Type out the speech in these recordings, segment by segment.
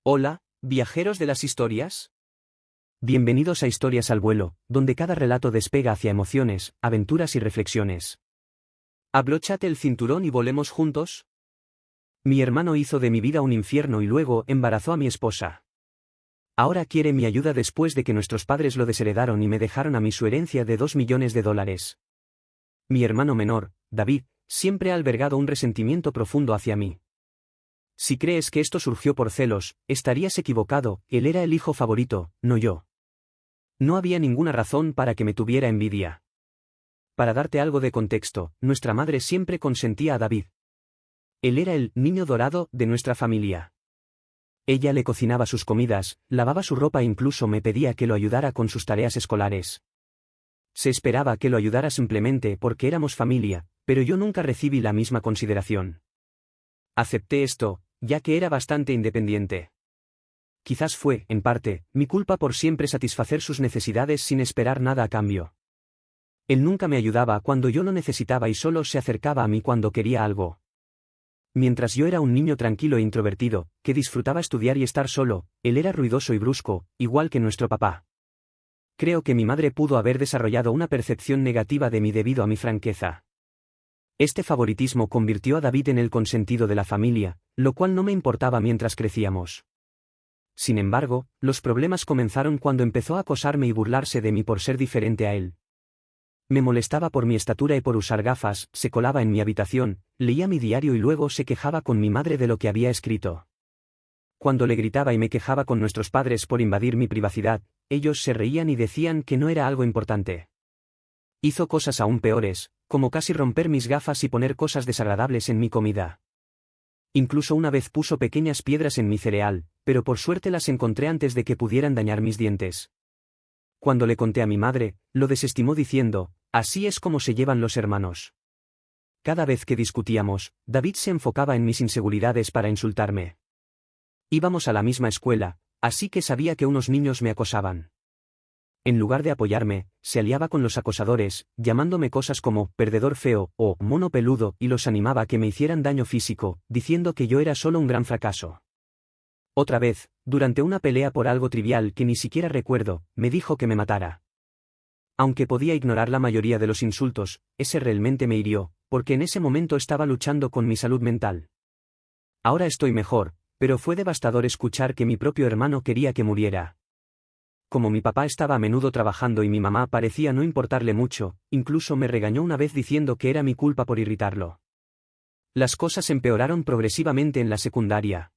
Hola, viajeros de las historias. Bienvenidos a Historias al vuelo, donde cada relato despega hacia emociones, aventuras y reflexiones. Abróchate el cinturón y volemos juntos. Mi hermano hizo de mi vida un infierno y luego embarazó a mi esposa. Ahora quiere mi ayuda después de que nuestros padres lo desheredaron y me dejaron a mí su herencia de $2 millones. Mi hermano menor, David, siempre ha albergado un resentimiento profundo hacia mí. Si crees que esto surgió por celos, estarías equivocado, él era el hijo favorito, no yo. No había ninguna razón para que me tuviera envidia. Para darte algo de contexto, nuestra madre siempre consentía a David. Él era el niño dorado de nuestra familia. Ella le cocinaba sus comidas, lavaba su ropa e incluso me pedía que lo ayudara con sus tareas escolares. Se esperaba que lo ayudara simplemente porque éramos familia, pero yo nunca recibí la misma consideración. Acepté esto, ya que era bastante independiente. Quizás fue, en parte, mi culpa por siempre satisfacer sus necesidades sin esperar nada a cambio. Él nunca me ayudaba cuando yo lo necesitaba y solo se acercaba a mí cuando quería algo. Mientras yo era un niño tranquilo e introvertido, que disfrutaba estudiar y estar solo, él era ruidoso y brusco, igual que nuestro papá. Creo que mi madre pudo haber desarrollado una percepción negativa de mí debido a mi franqueza. Este favoritismo convirtió a David en el consentido de la familia, lo cual no me importaba mientras crecíamos. Sin embargo, los problemas comenzaron cuando empezó a acosarme y burlarse de mí por ser diferente a él. Me molestaba por mi estatura y por usar gafas, se colaba en mi habitación, leía mi diario y luego se quejaba con mi madre de lo que había escrito. Cuando le gritaba y me quejaba con nuestros padres por invadir mi privacidad, ellos se reían y decían que no era algo importante. Hizo cosas aún peores, como casi romper mis gafas y poner cosas desagradables en mi comida. Incluso una vez puso pequeñas piedras en mi cereal, pero por suerte las encontré antes de que pudieran dañar mis dientes. Cuando le conté a mi madre, lo desestimó diciendo, así es como se llevan los hermanos. Cada vez que discutíamos, David se enfocaba en mis inseguridades para insultarme. Íbamos a la misma escuela, así que sabía que unos niños me acosaban. En lugar de apoyarme, se aliaba con los acosadores, llamándome cosas como perdedor feo o mono peludo y los animaba a que me hicieran daño físico, diciendo que yo era solo un gran fracaso. Otra vez, durante una pelea por algo trivial que ni siquiera recuerdo, me dijo que me matara. Aunque podía ignorar la mayoría de los insultos, ese realmente me hirió, porque en ese momento estaba luchando con mi salud mental. Ahora estoy mejor, pero fue devastador escuchar que mi propio hermano quería que muriera. Como mi papá estaba a menudo trabajando y mi mamá parecía no importarle mucho, incluso me regañó una vez diciendo que era mi culpa por irritarlo. Las cosas empeoraron progresivamente en la secundaria.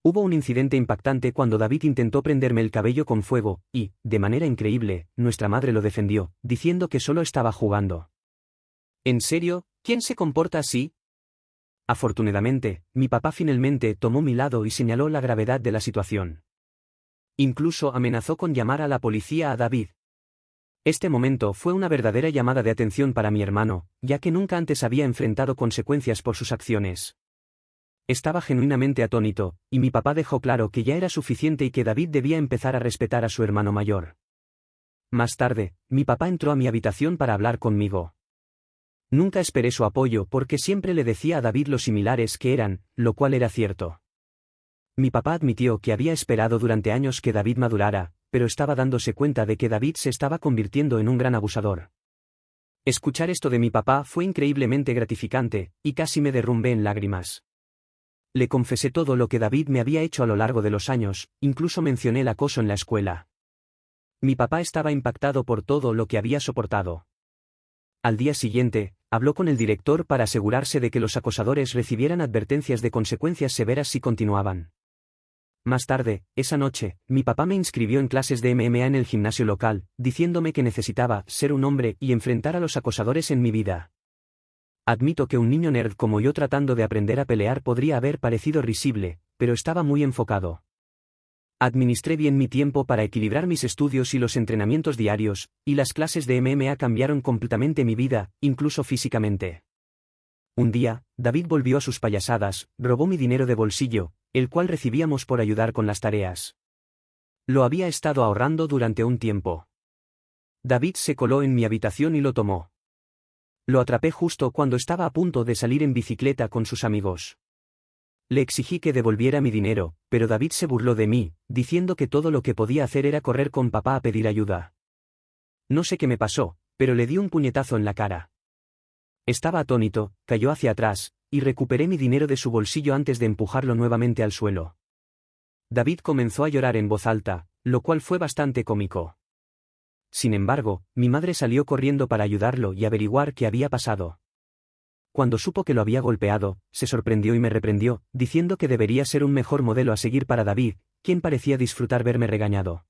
Hubo un incidente impactante cuando David intentó prenderme el cabello con fuego, y, de manera increíble, nuestra madre lo defendió, diciendo que solo estaba jugando. ¿En serio? ¿Quién se comporta así? Afortunadamente, mi papá finalmente tomó mi lado y señaló la gravedad de la situación. Incluso amenazó con llamar a la policía a David. Este momento fue una verdadera llamada de atención para mi hermano, ya que nunca antes había enfrentado consecuencias por sus acciones. Estaba genuinamente atónito, y mi papá dejó claro que ya era suficiente y que David debía empezar a respetar a su hermano mayor. Más tarde, mi papá entró a mi habitación para hablar conmigo. Nunca esperé su apoyo porque siempre le decía a David lo similares que eran, lo cual era cierto. Mi papá admitió que había esperado durante años que David madurara, pero estaba dándose cuenta de que David se estaba convirtiendo en un gran abusador. Escuchar esto de mi papá fue increíblemente gratificante, y casi me derrumbé en lágrimas. Le confesé todo lo que David me había hecho a lo largo de los años, incluso mencioné el acoso en la escuela. Mi papá estaba impactado por todo lo que había soportado. Al día siguiente, habló con el director para asegurarse de que los acosadores recibieran advertencias de consecuencias severas si continuaban. Más tarde, esa noche, mi papá me inscribió en clases de MMA en el gimnasio local, diciéndome que necesitaba ser un hombre y enfrentar a los acosadores en mi vida. Admito que un niño nerd como yo tratando de aprender a pelear podría haber parecido risible, pero estaba muy enfocado. Administré bien mi tiempo para equilibrar mis estudios y los entrenamientos diarios, y las clases de MMA cambiaron completamente mi vida, incluso físicamente. Un día, David volvió a sus payasadas, robó mi dinero de bolsillo, el cual recibíamos por ayudar con las tareas. Lo había estado ahorrando durante un tiempo. David se coló en mi habitación y lo tomó. Lo atrapé justo cuando estaba a punto de salir en bicicleta con sus amigos. Le exigí que devolviera mi dinero, pero David se burló de mí, diciendo que todo lo que podía hacer era correr con papá a pedir ayuda. No sé qué me pasó, pero le di un puñetazo en la cara. Estaba atónito, cayó hacia atrás, y recuperé mi dinero de su bolsillo antes de empujarlo nuevamente al suelo. David comenzó a llorar en voz alta, lo cual fue bastante cómico. Sin embargo, mi madre salió corriendo para ayudarlo y averiguar qué había pasado. Cuando supo que lo había golpeado, se sorprendió y me reprendió, diciendo que debería ser un mejor modelo a seguir para David, quien parecía disfrutar verme regañado.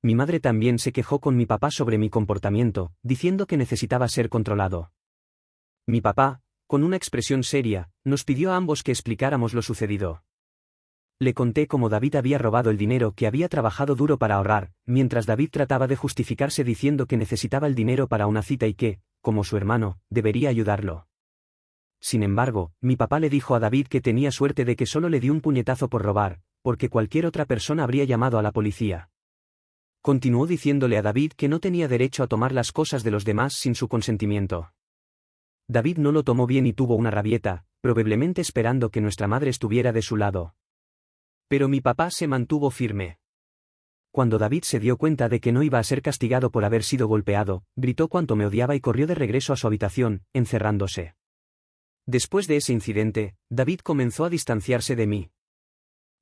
Mi madre también se quejó con mi papá sobre mi comportamiento, diciendo que necesitaba ser controlado. Mi papá, con una expresión seria, nos pidió a ambos que explicáramos lo sucedido. Le conté cómo David había robado el dinero que había trabajado duro para ahorrar, mientras David trataba de justificarse diciendo que necesitaba el dinero para una cita y que, como su hermano, debería ayudarlo. Sin embargo, mi papá le dijo a David que tenía suerte de que solo le dio un puñetazo por robar, porque cualquier otra persona habría llamado a la policía. Continuó diciéndole a David que no tenía derecho a tomar las cosas de los demás sin su consentimiento. David no lo tomó bien y tuvo una rabieta, probablemente esperando que nuestra madre estuviera de su lado. Pero mi papá se mantuvo firme. Cuando David se dio cuenta de que no iba a ser castigado por haber sido golpeado, gritó cuánto me odiaba y corrió de regreso a su habitación, encerrándose. Después de ese incidente, David comenzó a distanciarse de mí.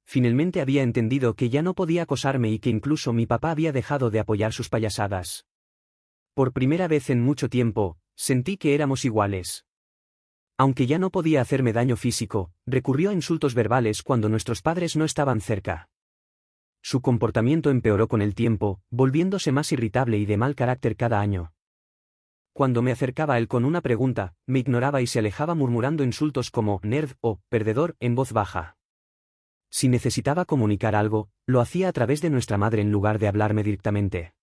Finalmente había entendido que ya no podía acosarme y que incluso mi papá había dejado de apoyar sus payasadas. Por primera vez en mucho tiempo, sentí que éramos iguales. Aunque ya no podía hacerme daño físico, recurrió a insultos verbales cuando nuestros padres no estaban cerca. Su comportamiento empeoró con el tiempo, volviéndose más irritable y de mal carácter cada año. Cuando me acercaba a él con una pregunta, me ignoraba y se alejaba murmurando insultos como nerd o perdedor en voz baja. Si necesitaba comunicar algo, lo hacía a través de nuestra madre en lugar de hablarme directamente.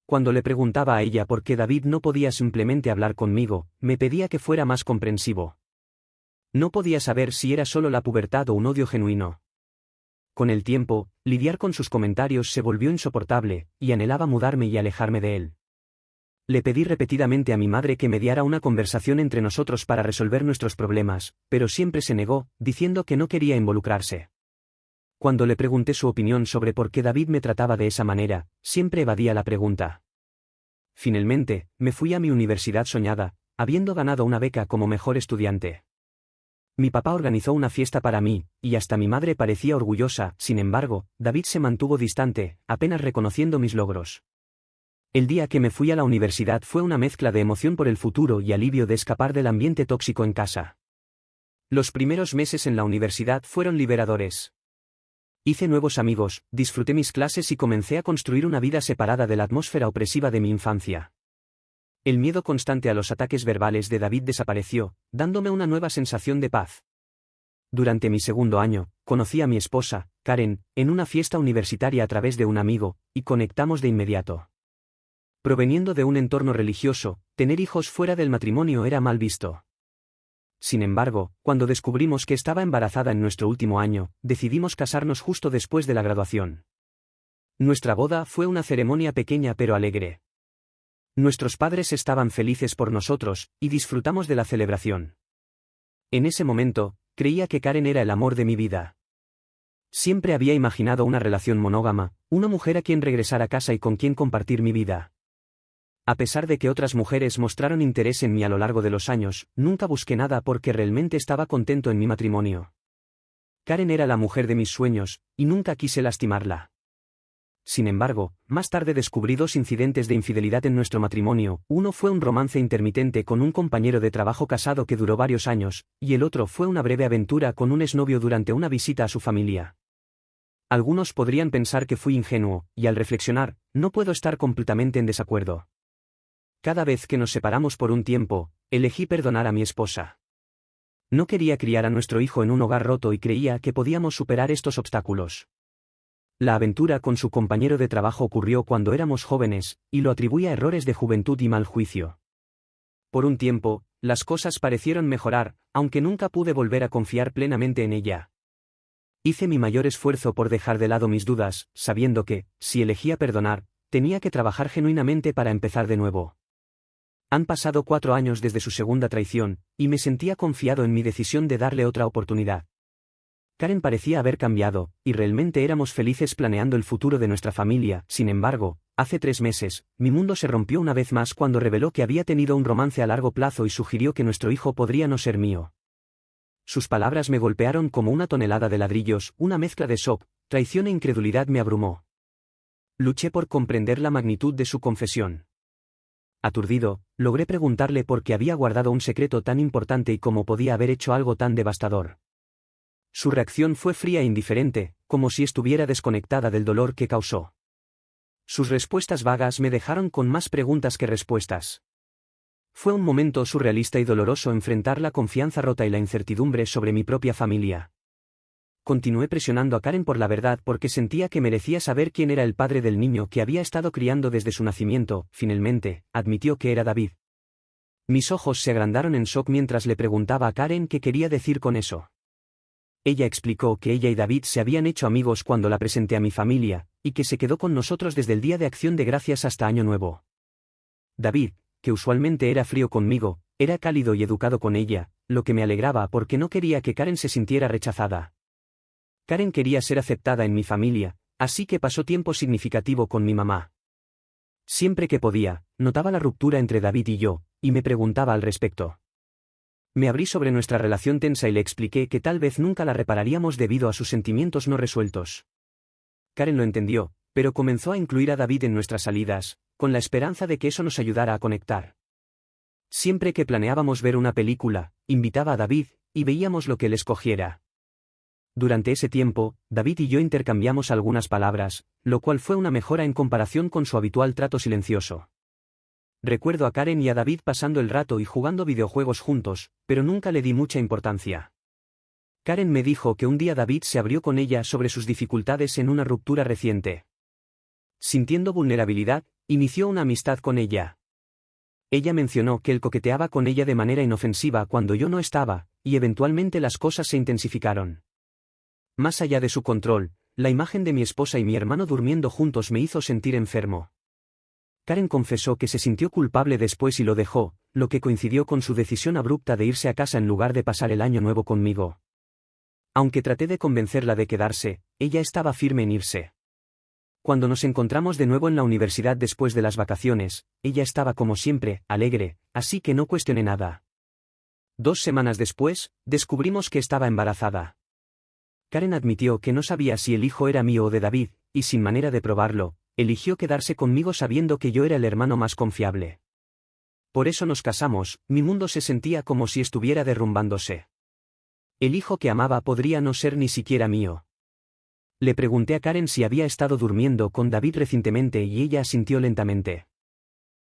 Cuando le preguntaba a ella por qué David no podía simplemente hablar conmigo, me pedía que fuera más comprensivo. No podía saber si era solo la pubertad o un odio genuino. Con el tiempo, lidiar con sus comentarios se volvió insoportable, y anhelaba mudarme y alejarme de él. Le pedí repetidamente a mi madre que mediara una conversación entre nosotros para resolver nuestros problemas, pero siempre se negó, diciendo que no quería involucrarse. Cuando le pregunté su opinión sobre por qué David me trataba de esa manera, siempre evadía la pregunta. Finalmente, me fui a mi universidad soñada, habiendo ganado una beca como mejor estudiante. Mi papá organizó una fiesta para mí, y hasta mi madre parecía orgullosa. Sin embargo, David se mantuvo distante, apenas reconociendo mis logros. El día que me fui a la universidad fue una mezcla de emoción por el futuro y alivio de escapar del ambiente tóxico en casa. Los primeros meses en la universidad fueron liberadores. Hice nuevos amigos, disfruté mis clases y comencé a construir una vida separada de la atmósfera opresiva de mi infancia. El miedo constante a los ataques verbales de David desapareció, dándome una nueva sensación de paz. Durante mi segundo año, conocí a mi esposa, Karen, en una fiesta universitaria a través de un amigo, y conectamos de inmediato. Proveniendo de un entorno religioso, tener hijos fuera del matrimonio era mal visto. Sin embargo, cuando descubrimos que estaba embarazada en nuestro último año, decidimos casarnos justo después de la graduación. Nuestra boda fue una ceremonia pequeña pero alegre. Nuestros padres estaban felices por nosotros, y disfrutamos de la celebración. En ese momento, creía que Karen era el amor de mi vida. Siempre había imaginado una relación monógama, una mujer a quien regresar a casa y con quien compartir mi vida. A pesar de que otras mujeres mostraron interés en mí a lo largo de los años, nunca busqué nada porque realmente estaba contento en mi matrimonio. Karen era la mujer de mis sueños, y nunca quise lastimarla. Sin embargo, más tarde descubrí dos incidentes de infidelidad en nuestro matrimonio. Uno fue un romance intermitente con un compañero de trabajo casado que duró varios años, y el otro fue una breve aventura con un exnovio durante una visita a su familia. Algunos podrían pensar que fui ingenuo, y al reflexionar, no puedo estar completamente en desacuerdo. Cada vez que nos separamos por un tiempo, elegí perdonar a mi esposa. No quería criar a nuestro hijo en un hogar roto y creía que podíamos superar estos obstáculos. La aventura con su compañero de trabajo ocurrió cuando éramos jóvenes, y lo atribuí a errores de juventud y mal juicio. Por un tiempo, las cosas parecieron mejorar, aunque nunca pude volver a confiar plenamente en ella. Hice mi mayor esfuerzo por dejar de lado mis dudas, sabiendo que, si elegía perdonar, tenía que trabajar genuinamente para empezar de nuevo. Han pasado 4 años desde su segunda traición, y me sentía confiado en mi decisión de darle otra oportunidad. Karen parecía haber cambiado, y realmente éramos felices planeando el futuro de nuestra familia. Sin embargo, hace 3 meses, mi mundo se rompió una vez más cuando reveló que había tenido un romance a largo plazo y sugirió que nuestro hijo podría no ser mío. Sus palabras me golpearon como una tonelada de ladrillos, una mezcla de shock, traición e incredulidad me abrumó. Luché por comprender la magnitud de su confesión. Aturdido, logré preguntarle por qué había guardado un secreto tan importante y cómo podía haber hecho algo tan devastador. Su reacción fue fría e indiferente, como si estuviera desconectada del dolor que causó. Sus respuestas vagas me dejaron con más preguntas que respuestas. Fue un momento surrealista y doloroso enfrentar la confianza rota y la incertidumbre sobre mi propia familia. Continué presionando a Karen por la verdad porque sentía que merecía saber quién era el padre del niño que había estado criando desde su nacimiento. Finalmente, admitió que era David. Mis ojos se agrandaron en shock mientras le preguntaba a Karen qué quería decir con eso. Ella explicó que ella y David se habían hecho amigos cuando la presenté a mi familia, y que se quedó con nosotros desde el Día de Acción de Gracias hasta Año Nuevo. David, que usualmente era frío conmigo, era cálido y educado con ella, lo que me alegraba porque no quería que Karen se sintiera rechazada. Karen quería ser aceptada en mi familia, así que pasó tiempo significativo con mi mamá. Siempre que podía, notaba la ruptura entre David y yo, y me preguntaba al respecto. Me abrí sobre nuestra relación tensa y le expliqué que tal vez nunca la repararíamos debido a sus sentimientos no resueltos. Karen lo entendió, pero comenzó a incluir a David en nuestras salidas, con la esperanza de que eso nos ayudara a conectar. Siempre que planeábamos ver una película, invitaba a David, y veíamos lo que él escogiera. Durante ese tiempo, David y yo intercambiamos algunas palabras, lo cual fue una mejora en comparación con su habitual trato silencioso. Recuerdo a Karen y a David pasando el rato y jugando videojuegos juntos, pero nunca le di mucha importancia. Karen me dijo que un día David se abrió con ella sobre sus dificultades en una ruptura reciente. Sintiendo vulnerabilidad, inició una amistad con ella. Ella mencionó que él coqueteaba con ella de manera inofensiva cuando yo no estaba, y eventualmente las cosas se intensificaron. Más allá de su control, la imagen de mi esposa y mi hermano durmiendo juntos me hizo sentir enfermo. Karen confesó que se sintió culpable después y lo dejó, lo que coincidió con su decisión abrupta de irse a casa en lugar de pasar el año nuevo conmigo. Aunque traté de convencerla de quedarse, ella estaba firme en irse. Cuando nos encontramos de nuevo en la universidad después de las vacaciones, ella estaba como siempre, alegre, así que no cuestioné nada. 2 semanas después, descubrimos que estaba embarazada. Karen admitió que no sabía si el hijo era mío o de David, y sin manera de probarlo, eligió quedarse conmigo sabiendo que yo era el hermano más confiable. Por eso nos casamos, mi mundo se sentía como si estuviera derrumbándose. El hijo que amaba podría no ser ni siquiera mío. Le pregunté a Karen si había estado durmiendo con David recientemente y ella asintió lentamente.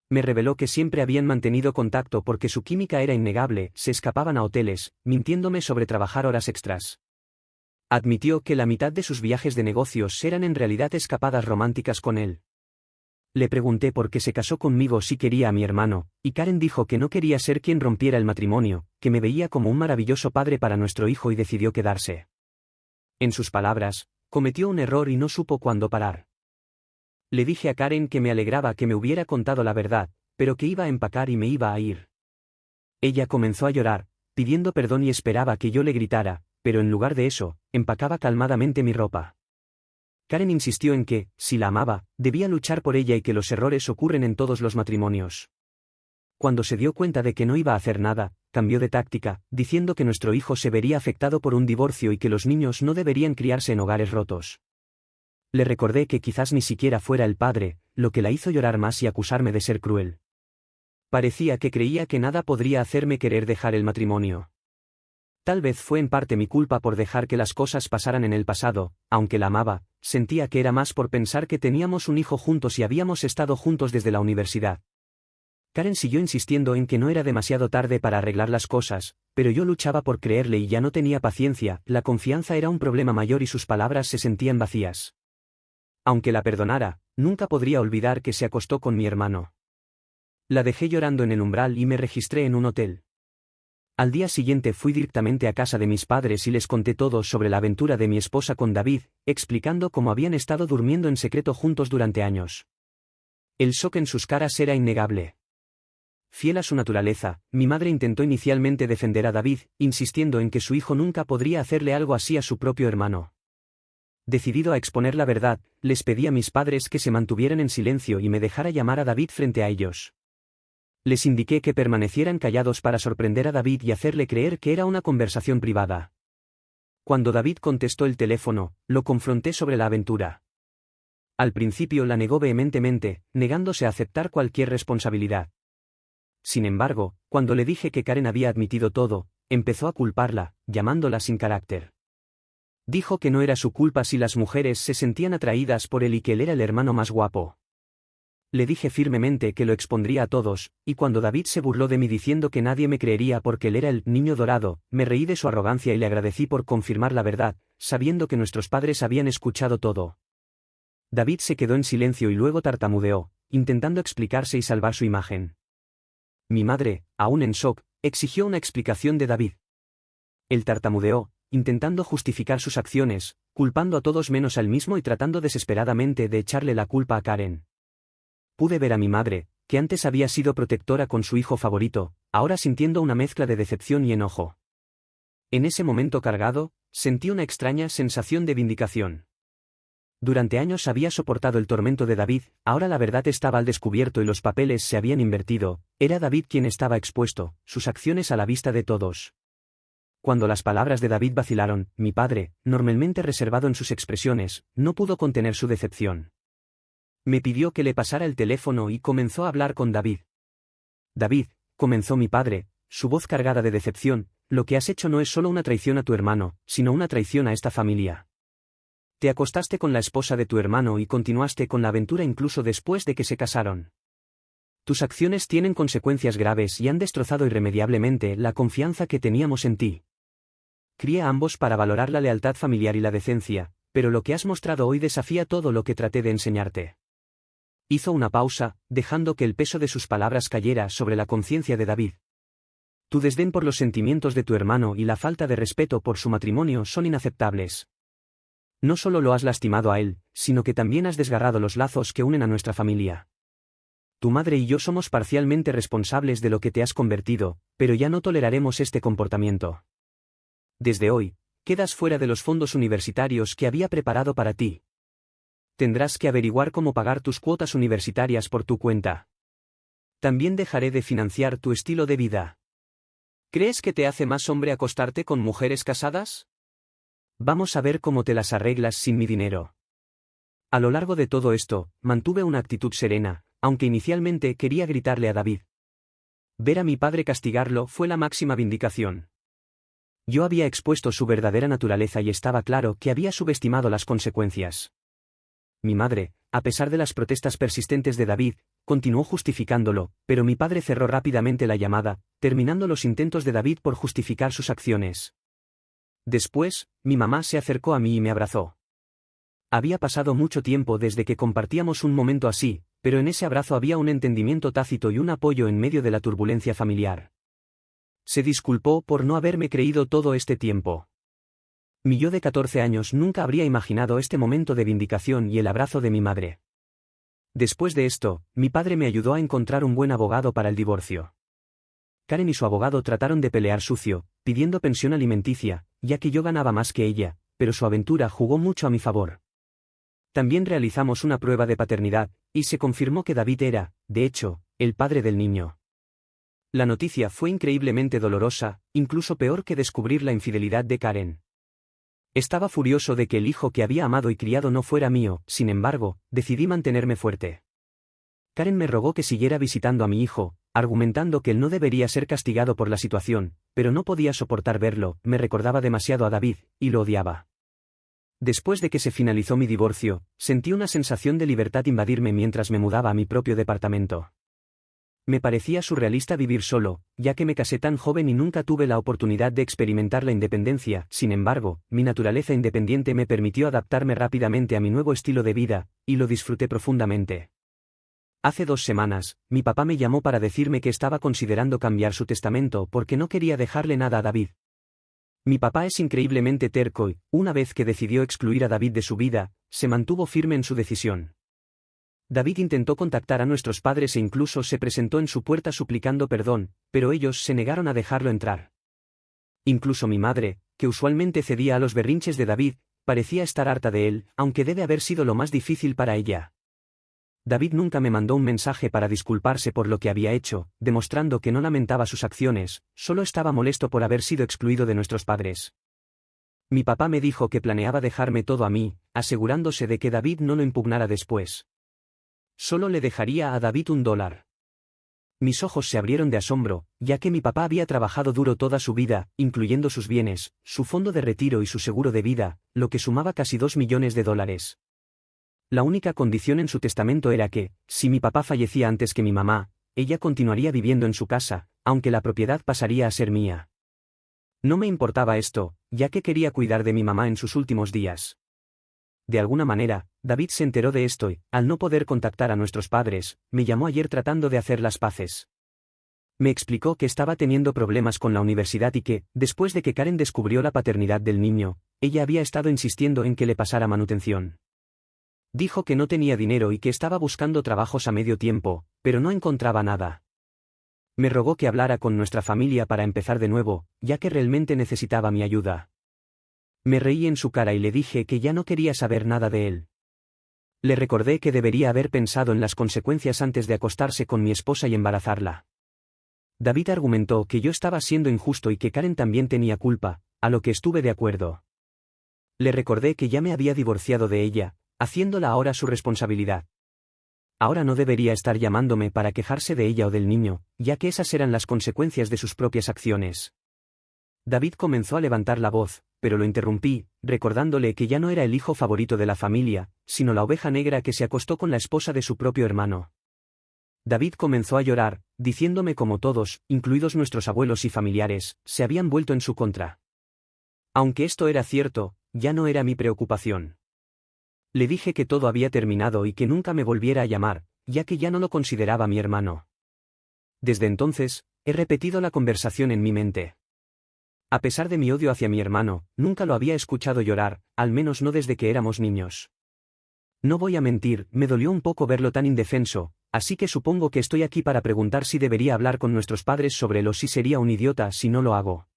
Me reveló que siempre habían mantenido contacto porque su química era innegable, se escapaban a hoteles, mintiéndome sobre trabajar horas extras. Admitió que la mitad de sus viajes de negocios eran en realidad escapadas románticas con él. Le pregunté por qué se casó conmigo si quería a mi hermano, y Karen dijo que no quería ser quien rompiera el matrimonio, que me veía como un maravilloso padre para nuestro hijo y decidió quedarse. En sus palabras, cometió un error y no supo cuándo parar. Le dije a Karen que me alegraba que me hubiera contado la verdad, pero que iba a empacar y me iba a ir. Ella comenzó a llorar, pidiendo perdón y esperaba que yo le gritara, pero en lugar de eso, empacaba calmadamente mi ropa. Karen insistió en que, si la amaba, debía luchar por ella y que los errores ocurren en todos los matrimonios. Cuando se dio cuenta de que no iba a hacer nada, cambió de táctica, diciendo que nuestro hijo se vería afectado por un divorcio y que los niños no deberían criarse en hogares rotos. Le recordé que quizás ni siquiera fuera el padre, lo que la hizo llorar más y acusarme de ser cruel. Parecía que creía que nada podría hacerme querer dejar el matrimonio. Tal vez fue en parte mi culpa por dejar que las cosas pasaran en el pasado, aunque la amaba, sentía que era más por pensar que teníamos un hijo juntos y habíamos estado juntos desde la universidad. Karen siguió insistiendo en que no era demasiado tarde para arreglar las cosas, pero yo luchaba por creerle y ya no tenía paciencia, la confianza era un problema mayor y sus palabras se sentían vacías. Aunque la perdonara, nunca podría olvidar que se acostó con mi hermano. La dejé llorando en el umbral y me registré en un hotel. Al día siguiente fui directamente a casa de mis padres y les conté todo sobre la aventura de mi esposa con David, explicando cómo habían estado durmiendo en secreto juntos durante años. El shock en sus caras era innegable. Fiel a su naturaleza, mi madre intentó inicialmente defender a David, insistiendo en que su hijo nunca podría hacerle algo así a su propio hermano. Decidido a exponer la verdad, les pedí a mis padres que se mantuvieran en silencio y me dejara llamar a David frente a ellos. Les indiqué que permanecieran callados para sorprender a David y hacerle creer que era una conversación privada. Cuando David contestó el teléfono, lo confronté sobre la aventura. Al principio la negó vehementemente, negándose a aceptar cualquier responsabilidad. Sin embargo, cuando le dije que Karen había admitido todo, empezó a culparla, llamándola sin carácter. Dijo que no era su culpa si las mujeres se sentían atraídas por él y que él era el hermano más guapo. Le dije firmemente que lo expondría a todos, y cuando David se burló de mí diciendo que nadie me creería porque él era el niño dorado, me reí de su arrogancia y le agradecí por confirmar la verdad, sabiendo que nuestros padres habían escuchado todo. David se quedó en silencio y luego tartamudeó, intentando explicarse y salvar su imagen. Mi madre, aún en shock, exigió una explicación de David. Él tartamudeó, intentando justificar sus acciones, culpando a todos menos a él mismo y tratando desesperadamente de echarle la culpa a Karen. Pude ver a mi madre, que antes había sido protectora con su hijo favorito, ahora sintiendo una mezcla de decepción y enojo. En ese momento cargado, sentí una extraña sensación de vindicación. Durante años había soportado el tormento de David, ahora la verdad estaba al descubierto y los papeles se habían invertido, era David quien estaba expuesto, sus acciones a la vista de todos. Cuando las palabras de David vacilaron, mi padre, normalmente reservado en sus expresiones, no pudo contener su decepción. Me pidió que le pasara el teléfono y comenzó a hablar con David. David, comenzó mi padre, su voz cargada de decepción, lo que has hecho no es solo una traición a tu hermano, sino una traición a esta familia. Te acostaste con la esposa de tu hermano y continuaste con la aventura incluso después de que se casaron. Tus acciones tienen consecuencias graves y han destrozado irremediablemente la confianza que teníamos en ti. Crié a ambos para valorar la lealtad familiar y la decencia, pero lo que has mostrado hoy desafía todo lo que traté de enseñarte. Hizo una pausa, dejando que el peso de sus palabras cayera sobre la conciencia de David. Tu desdén por los sentimientos de tu hermano y la falta de respeto por su matrimonio son inaceptables. No solo lo has lastimado a él, sino que también has desgarrado los lazos que unen a nuestra familia. Tu madre y yo somos parcialmente responsables de lo que te has convertido, pero ya no toleraremos este comportamiento. Desde hoy, quedas fuera de los fondos universitarios que había preparado para ti. Tendrás que averiguar cómo pagar tus cuotas universitarias por tu cuenta. También dejaré de financiar tu estilo de vida. ¿Crees que te hace más hombre acostarte con mujeres casadas? Vamos a ver cómo te las arreglas sin mi dinero. A lo largo de todo esto, mantuve una actitud serena, aunque inicialmente quería gritarle a David. Ver a mi padre castigarlo fue la máxima vindicación. Yo había expuesto su verdadera naturaleza y estaba claro que había subestimado las consecuencias. Mi madre, a pesar de las protestas persistentes de David, continuó justificándolo, pero mi padre cerró rápidamente la llamada, terminando los intentos de David por justificar sus acciones. Después, mi mamá se acercó a mí y me abrazó. Había pasado mucho tiempo desde que compartíamos un momento así, pero en ese abrazo había un entendimiento tácito y un apoyo en medio de la turbulencia familiar. Se disculpó por no haberme creído todo este tiempo. Mi yo de 14 años nunca habría imaginado este momento de vindicación y el abrazo de mi madre. Después de esto, mi padre me ayudó a encontrar un buen abogado para el divorcio. Karen y su abogado trataron de pelear sucio, pidiendo pensión alimenticia, ya que yo ganaba más que ella, pero su aventura jugó mucho a mi favor. También realizamos una prueba de paternidad, y se confirmó que David era, de hecho, el padre del niño. La noticia fue increíblemente dolorosa, incluso peor que descubrir la infidelidad de Karen. Estaba furioso de que el hijo que había amado y criado no fuera mío, sin embargo, decidí mantenerme fuerte. Karen me rogó que siguiera visitando a mi hijo, argumentando que él no debería ser castigado por la situación, pero no podía soportar verlo, me recordaba demasiado a David, y lo odiaba. Después de que se finalizó mi divorcio, sentí una sensación de libertad invadirme mientras me mudaba a mi propio departamento. Me parecía surrealista vivir solo, ya que me casé tan joven y nunca tuve la oportunidad de experimentar la independencia, sin embargo, mi naturaleza independiente me permitió adaptarme rápidamente a mi nuevo estilo de vida, y lo disfruté profundamente. Hace 2 semanas, mi papá me llamó para decirme que estaba considerando cambiar su testamento porque no quería dejarle nada a David. Mi papá es increíblemente terco y, una vez que decidió excluir a David de su vida, se mantuvo firme en su decisión. David intentó contactar a nuestros padres e incluso se presentó en su puerta suplicando perdón, pero ellos se negaron a dejarlo entrar. Incluso mi madre, que usualmente cedía a los berrinches de David, parecía estar harta de él, aunque debe haber sido lo más difícil para ella. David nunca me mandó un mensaje para disculparse por lo que había hecho, demostrando que no lamentaba sus acciones, solo estaba molesto por haber sido excluido de nuestros padres. Mi papá me dijo que planeaba dejarme todo a mí, asegurándose de que David no lo impugnara después. Solo le dejaría a David $1. Mis ojos se abrieron de asombro, ya que mi papá había trabajado duro toda su vida, incluyendo sus bienes, su fondo de retiro y su seguro de vida, lo que sumaba casi $2 millones. La única condición en su testamento era que, si mi papá fallecía antes que mi mamá, ella continuaría viviendo en su casa, aunque la propiedad pasaría a ser mía. No me importaba esto, ya que quería cuidar de mi mamá en sus últimos días. De alguna manera, David se enteró de esto y, al no poder contactar a nuestros padres, me llamó ayer tratando de hacer las paces. Me explicó que estaba teniendo problemas con la universidad y que, después de que Karen descubrió la paternidad del niño, ella había estado insistiendo en que le pasara manutención. Dijo que no tenía dinero y que estaba buscando trabajos a medio tiempo, pero no encontraba nada. Me rogó que hablara con nuestra familia para empezar de nuevo, ya que realmente necesitaba mi ayuda. Me reí en su cara y le dije que ya no quería saber nada de él. Le recordé que debería haber pensado en las consecuencias antes de acostarse con mi esposa y embarazarla. David argumentó que yo estaba siendo injusto y que Karen también tenía culpa, a lo que estuve de acuerdo. Le recordé que ya me había divorciado de ella, haciéndola ahora su responsabilidad. Ahora no debería estar llamándome para quejarse de ella o del niño, ya que esas eran las consecuencias de sus propias acciones. David comenzó a levantar la voz, pero lo interrumpí, recordándole que ya no era el hijo favorito de la familia, sino la oveja negra que se acostó con la esposa de su propio hermano. David comenzó a llorar, diciéndome cómo todos, incluidos nuestros abuelos y familiares, se habían vuelto en su contra. Aunque esto era cierto, ya no era mi preocupación. Le dije que todo había terminado y que nunca me volviera a llamar, ya que ya no lo consideraba mi hermano. Desde entonces, he repetido la conversación en mi mente. A pesar de mi odio hacia mi hermano, nunca lo había escuchado llorar, al menos no desde que éramos niños. No voy a mentir, me dolió un poco verlo tan indefenso, así que supongo que estoy aquí para preguntar si debería hablar con nuestros padres sobre él o si sería un idiota si no lo hago.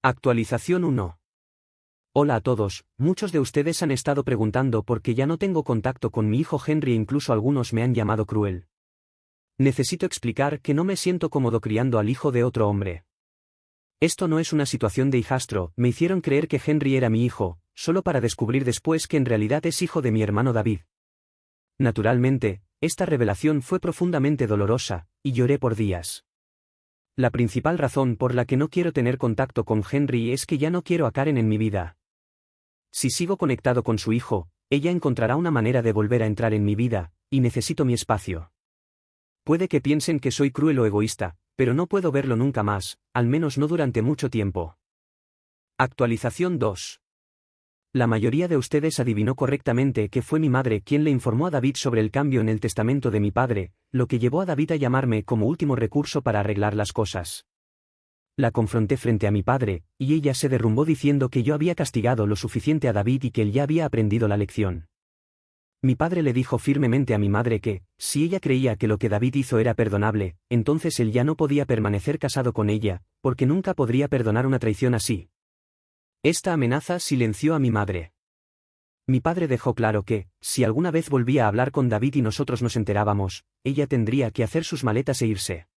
Actualización 1. Hola a todos, muchos de ustedes han estado preguntando por qué ya no tengo contacto con mi hijo Henry e incluso algunos me han llamado cruel. Necesito explicar que no me siento cómodo criando al hijo de otro hombre. Esto no es una situación de hijastro, me hicieron creer que Henry era mi hijo, solo para descubrir después que en realidad es hijo de mi hermano David. Naturalmente, esta revelación fue profundamente dolorosa, y lloré por días. La principal razón por la que no quiero tener contacto con Henry es que ya no quiero a Karen en mi vida. Si sigo conectado con su hijo, ella encontrará una manera de volver a entrar en mi vida, y necesito mi espacio. Puede que piensen que soy cruel o egoísta, pero no puedo verlo nunca más, al menos no durante mucho tiempo. Actualización 2. La mayoría de ustedes adivinó correctamente que fue mi madre quien le informó a David sobre el cambio en el testamento de mi padre, lo que llevó a David a llamarme como último recurso para arreglar las cosas. La confronté frente a mi padre, y ella se derrumbó diciendo que yo había castigado lo suficiente a David y que él ya había aprendido la lección. Mi padre le dijo firmemente a mi madre que, si ella creía que lo que David hizo era perdonable, entonces él ya no podía permanecer casado con ella, porque nunca podría perdonar una traición así. Esta amenaza silenció a mi madre. Mi padre dejó claro que, si alguna vez volvía a hablar con David y nosotros nos enterábamos, ella tendría que hacer sus maletas e irse.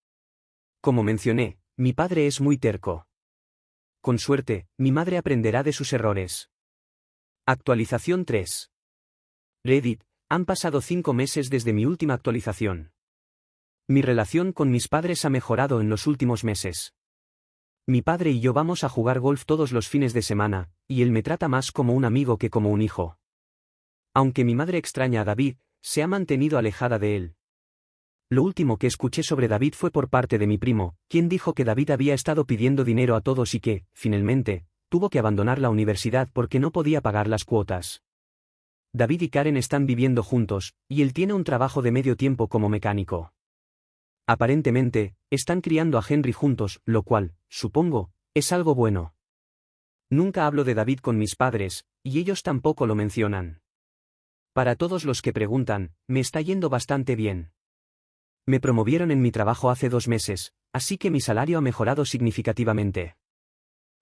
Como mencioné, mi padre es muy terco. Con suerte, mi madre aprenderá de sus errores. Actualización 3. Reddit, han pasado 5 meses desde mi última actualización. Mi relación con mis padres ha mejorado en los últimos meses. Mi padre y yo vamos a jugar golf todos los fines de semana, y él me trata más como un amigo que como un hijo. Aunque mi madre extraña a David, se ha mantenido alejada de él. Lo último que escuché sobre David fue por parte de mi primo, quien dijo que David había estado pidiendo dinero a todos y que, finalmente, tuvo que abandonar la universidad porque no podía pagar las cuotas. David y Karen están viviendo juntos, y él tiene un trabajo de medio tiempo como mecánico. Aparentemente, están criando a Henry juntos, lo cual, supongo, es algo bueno. Nunca hablo de David con mis padres, y ellos tampoco lo mencionan. Para todos los que preguntan, me está yendo bastante bien. Me promovieron en mi trabajo hace 2 meses, así que mi salario ha mejorado significativamente.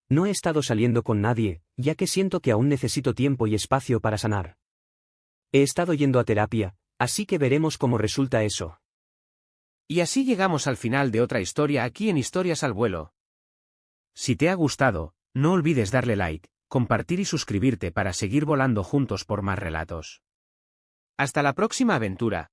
No he estado saliendo con nadie, ya que siento que aún necesito tiempo y espacio para sanar. He estado yendo a terapia, así que veremos cómo resulta eso. Y así llegamos al final de otra historia aquí en Historias al Vuelo. Si te ha gustado, no olvides darle like, compartir y suscribirte para seguir volando juntos por más relatos. Hasta la próxima aventura.